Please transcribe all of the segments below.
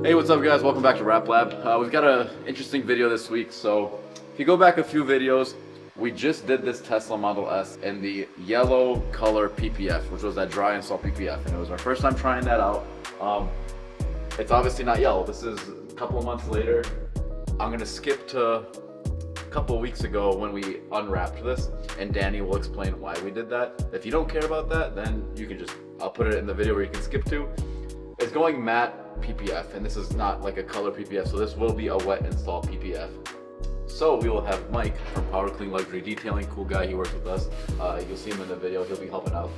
Hey, what's up guys? Welcome back to Rap Lab. We've got an interesting video this week. So if you go back a few videos, we just did this Tesla Model S in the yellow color PPF, which was that dry install PPF, and it was our first time trying that out. It's obviously not yellow. This is a couple of months later. I'm gonna skip to a couple of weeks ago when we unwrapped this, and Danny will explain why we did that. If you don't care about that, then you can I'll put it in the video where you can skip to. It's going matte PPF, and this is not like a color PPF, so this will be a wet install PPF. So we will have Mike from Power Clean Luxury Detailing, cool guy, he works with us. You'll see him in the video, he'll be helping out.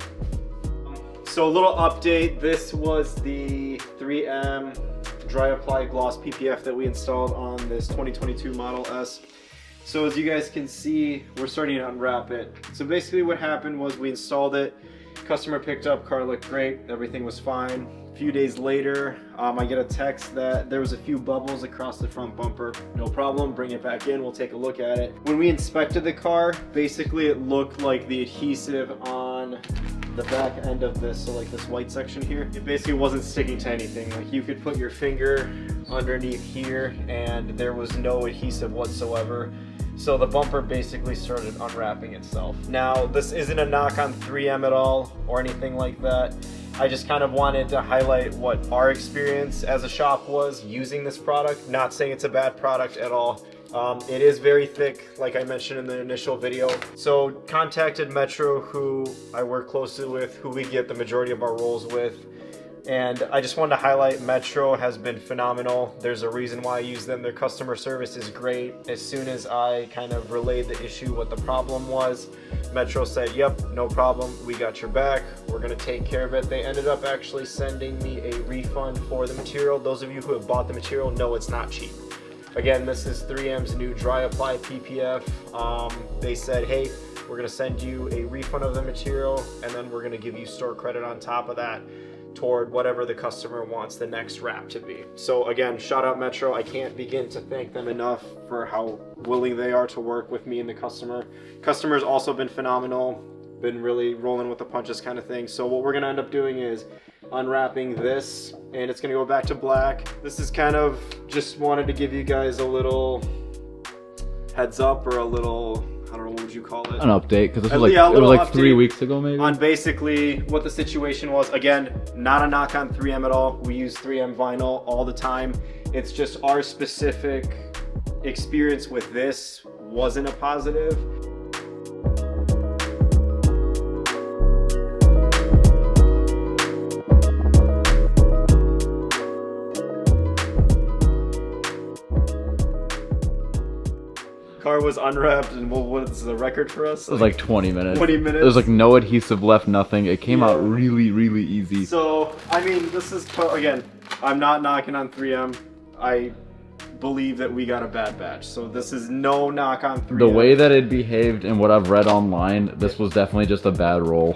So a little update, this was the 3M dry apply gloss PPF that we installed on this 2022 Model S. So as you guys can see, we're starting to unwrap it. So basically what happened was we installed it, customer picked up, car looked great, everything was fine. A few days later, I get a text that there was a few bubbles across the front bumper. No problem, bring it back in, we'll take a look at it. When we inspected the car, basically it looked like the adhesive on the back end of this, so like this white section here, it basically wasn't sticking to anything. Like you could put your finger underneath here and there was no adhesive whatsoever. So the bumper basically started unwrapping itself. Now, this isn't a knock on 3M at all or anything like that. I just kind of wanted to highlight what our experience as a shop was using this product. Not saying it's a bad product at all. It is very thick, like I mentioned in the initial video. So contacted Metro, who I work closely with, who we get the majority of our rolls with. And I just wanted to highlight Metro has been phenomenal. There's a reason why I use them. Their customer service is great. As soon as I kind of relayed the issue, what the problem was, Metro said, yep, no problem, we got your back, we're gonna take care of it. They ended up actually sending me a refund for the material. Those of you who have bought the material know it's not cheap. Again, this is 3M's new dry apply PPF. They said, hey, we're gonna send you a refund of the material, and then we're gonna give you store credit on top of that toward whatever the customer wants the next wrap to be. So again, shout out Metro. I can't begin to thank them enough for how willing they are to work with me and the customer. Customer's also been phenomenal, been really rolling with the punches kind of thing. So what we're gonna end up doing is unwrapping this, and it's gonna go back to black. This is kind of, just wanted to give you guys a little heads up, or a little, I don't know, what would you call it? An update, because this was like, it was like 3 weeks ago maybe? On basically what the situation was. Again, not a knock on 3M at all. We use 3M vinyl all the time. It's just our specific experience with this wasn't a positive. Car was unwrapped, and what's the record for us? It was like 20 minutes. 20 minutes. There was like no adhesive left, nothing. It came out really, really easy. So, I mean, this is, again, I'm not knocking on 3M. I believe that we got a bad batch. So this is no knock on 3M. The way that it behaved and what I've read online, this was definitely just a bad roll.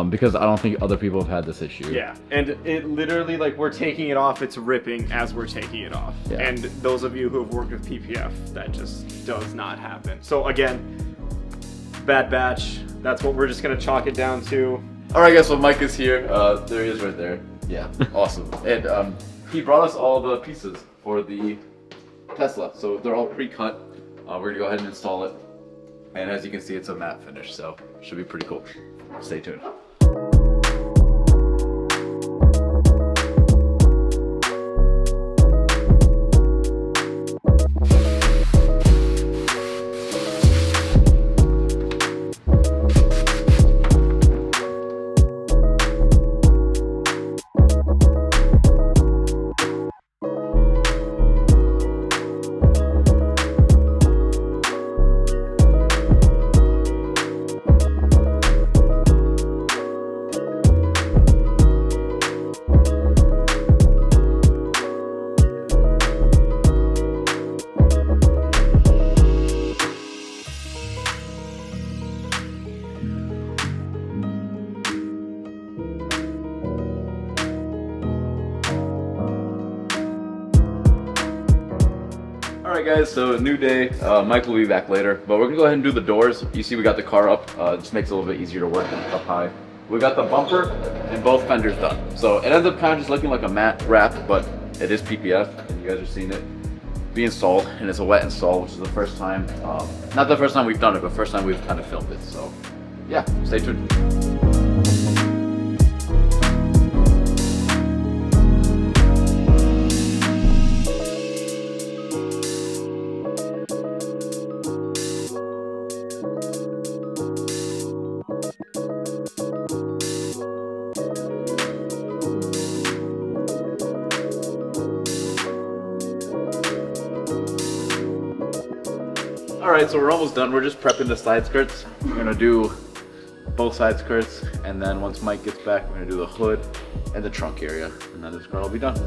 Because I don't think other people have had this issue. Yeah, and it literally, like, we're taking it off, it's ripping as we're taking it off. Yeah. And those of you who have worked with PPF, that just does not happen. So again, bad batch. That's what we're just gonna chalk it down to. All right, guys, so Mike is here. There he is right there. Yeah, awesome. And he brought us all the pieces for the Tesla. So they're all pre-cut. We're gonna go ahead and install it. And as you can see, it's a matte finish, so should be pretty cool. Stay tuned. Alright guys, so new day. Mike will be back later, but we're gonna go ahead and do the doors. You see we got the car up, it just makes it a little bit easier to work up high. We got the bumper and both fenders done. So it ends up kind of just looking like a matte wrap, but It is PPF, and you guys are seeing it be installed, and it's a wet install, which is the first time, not the first time we've done it, but first time we've kind of filmed it. So yeah, stay tuned. Alright, so we're almost done. We're just prepping the side skirts. We're gonna do both side skirts, and then once Mike gets back, we're gonna do the hood and the trunk area, and then this car will be done.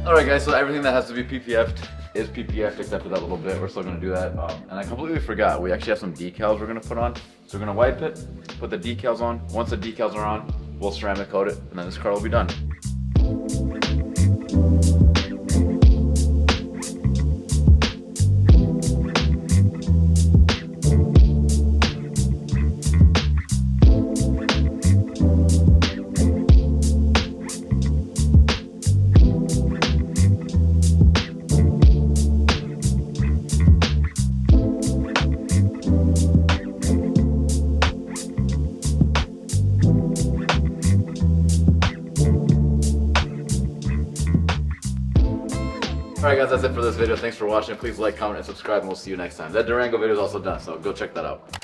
Alright guys, so everything that has to be PPF'd is PPF'd except for that little bit. We're still going to do that. And I completely forgot, we actually have some decals we're going to put on. So we're going to wipe it, put the decals on. Once the decals are on, we'll ceramic coat it, and then this car will be done. Alright guys, that's it for this video. Thanks for watching. Please like, comment, and subscribe, and we'll see you next time. That Durango video is also done, so go check that out.